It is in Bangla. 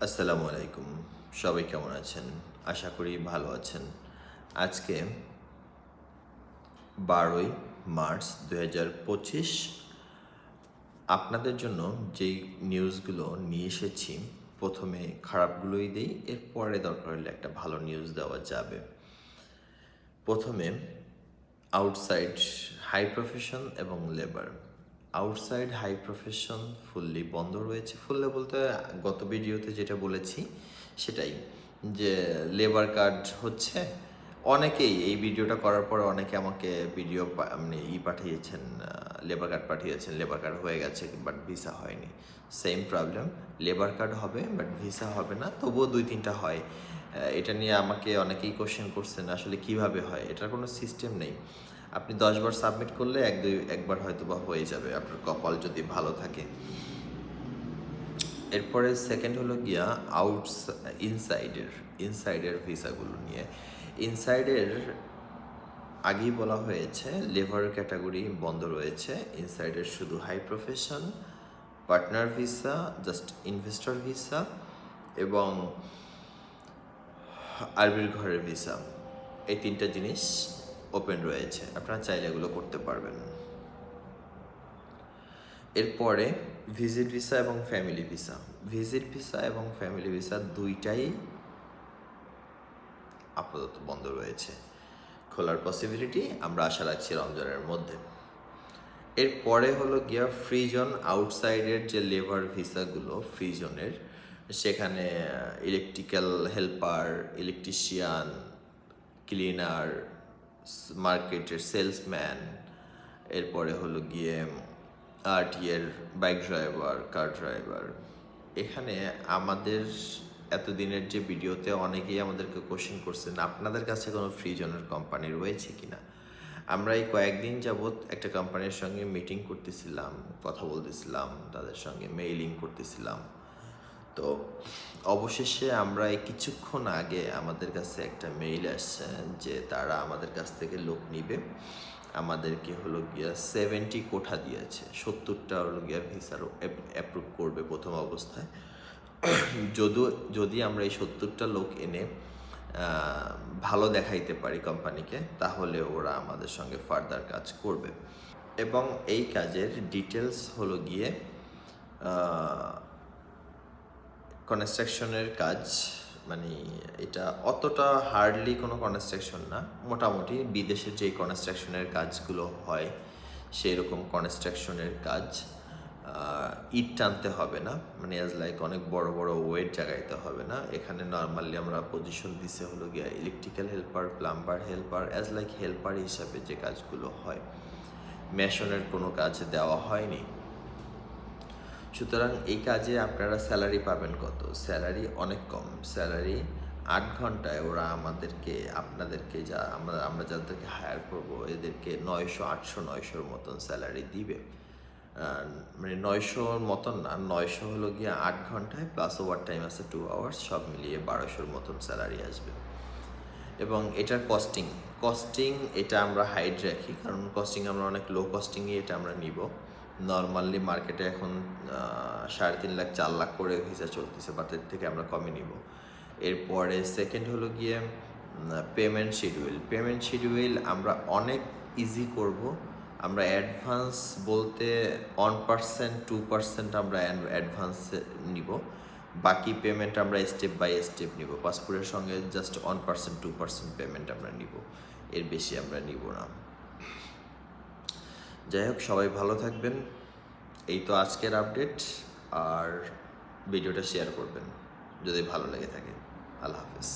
আসসালামু আলাইকুম। সবাই কেমন আছেন? আশা করি ভালো আছেন। আজকে ১২ই মার্চ ২০২৫ আপনাদের জন্য যেই নিউজগুলো নিয়ে এসেছি, প্রথমে খারাপগুলোই দেই, এরপরে দরকার হলে একটা ভালো নিউজ দেওয়া যাবে। প্রথমে আউটসাইড হাই প্রফেশন এবং labour. Outside high profession fully বন্ধ রয়েছে। ফুললি বলতে গত ভিডিওতে যেটা বলেছি সেটাই, যে লেবার কার্ড হচ্ছে, অনেকেই এই ভিডিওটা করার পরে অনেকে আমাকে ভিডিও মানে পাঠিয়েছেন, লেবার কার্ড পাঠিয়েছেন, লেবার কার্ড হয়ে গেছে বাট ভিসা হয়নি। সেম প্রবলেম, লেবার কার্ড হবে বাট ভিসা হবে না, তবুও ২-৩টা হয়। এটা নিয়ে আমাকে অনেকেই কোশ্চেন করছেন আসলে কিভাবে হয়, এটার কোনো সিস্টেম নেই। আপনি ১০ বার সাবমিট করলে একবার হয়তো বা হয়ে যাবে, আপনার কপাল যদি ভালো থাকে। এরপরে সেকেন্ড হলো গিয়া ইনসাইডের ভিসাগুলো নিয়ে। ইনসাইডের আগেই বলা হয়েছে লেবার ক্যাটাগরি বন্ধ রয়েছে। ইনসাইডের শুধু high profession, partner visa, just investor visa এবং আরবির ঘরের ভিসা, এই ৩টা জিনিস ওপেন রয়েছে, আপনারা চাইলে এগুলো করতে পারবেন। এরপরে ভিজিট ভিসা এবং ফ্যামিলি ভিসা। ভিজিট ভিসা এবং ফ্যামিলি ভিসা দুইটাই আপাতত বন্ধ রয়েছে। খোলার পসিবিলিটি আমরা আশা রাখছি রমজানের মধ্যে। এরপরে হলো গিয়া ফ্রি জোন, আউটসাইডের যে লেবার ভিসাগুলো ফ্রি জোনের, সেখানে ইলেকট্রিক্যাল হেল্পার, ইলেকট্রিশিয়ান, ক্লিনার, মার্কেটের সেলসম্যান, এরপরে হলো গিয়ে আরটিএর বাইক ড্রাইভার, কার ড্রাইভার। এখানে আমাদের এতদিনের যে ভিডিওতে অনেকেই আমাদেরকে কোশ্চেন করছেন আপনাদের কাছে কোনো ফ্রি জোনের কোম্পানি রয়েছে কিনা। আমরা এই কয়েকদিন যাবৎ একটা কোম্পানির সঙ্গে মিটিং করতেছিলাম, কথা বলতেছিলাম, তাদের সঙ্গে মেইলিং করতেছিলাম। তো অবশেষে আমরা এই কিছুক্ষণ আগে আমাদের কাছে একটা মেইল আসছে যে তারা আমাদের কাছ থেকে লোক নিবে। আমাদেরকে হলো গিয়া 70 কোঠা দিয়েছে, 70টা হলো গিয়া ভিসার অ্যাপ্রুভ করবে প্রথম অবস্থায়। যদি আমরা এই 70টা লোক এনে ভালো দেখাইতে পারি কোম্পানিকে, তাহলে ওরা আমাদের সঙ্গে ফার্দার কাজ করবে। এবং এই কাজের ডিটেলস হলো গিয়ে কনস্ট্রাকশনের কাজ, মানে এটা অতটা হার্ডলি কোনো কনস্ট্রাকশন না, মোটামুটি বিদেশের যেই কনস্ট্রাকশনের কাজগুলো হয় সেই রকম কনস্ট্রাকশনের কাজ। ইট টানতে হবে না, মানে অ্যাজ লাইক অনেক বড় বড় ওয়েট জাগাইতে হবে না। এখানে নর্মালি আমরা পজিশন দিছে হলো গিয়া electrical helper, plumber helper, as like helper হিসাবে যে কাজগুলো হয়। মেশনের কোনো কাজ দেওয়া হয়নি। সুতরাং এই কাজে আপনারা স্যালারি পাবেন কত? স্যালারি অনেক কম। স্যালারি ৮ ঘন্টায় ওরা আপনাদেরকে আমরা যাদেরকে হায়ার করব এদেরকে ৯০০, ৮০০, ৯০০-র মতন স্যালারি দিবে। মানে ৯০০-র মতন না, ৯০০ হলো গিয়ে ৮ ঘন্টায় প্লাস ওভার টাইম আছে 2 আওয়ার্স, সব মিলিয়ে ১২০০-র মতন স্যালারি আসবে। এবং এটার কস্টিং এটা আমরা হাইড রাখি, কারণ কস্টিং আমরা অনেক লো কস্টিংয়ে এটা আমরা নিব। নর্মালি মার্কেটে এখন ৩.৫ লাখ ৪ লাখ করে ভিসা চলতেছে, বা এর থেকে আমরা কমে নিব। এরপরে সেকেন্ড হলো গিয়ে পেমেন্ট শিডিউল আমরা অনেক ইজি করব। আমরা অ্যাডভান্স বলতে 1%, 2% আমরা অ্যাডভান্স নিব, বাকি পেমেন্ট আমরা স্টেপ বাই স্টেপ নিব। পাসপোর্টের সঙ্গে জাস্ট 1%, 2% পেমেন্ট আমরা নিব, এর বেশি আমরা নিব না। যাই হোক, সবাই ভালো থাকবেন। এই তো আজকের আপডেট, আর ভিডিওটা শেয়ার করবেন যদি ভালো লেগে থাকে। আল্লাহ হাফেজ।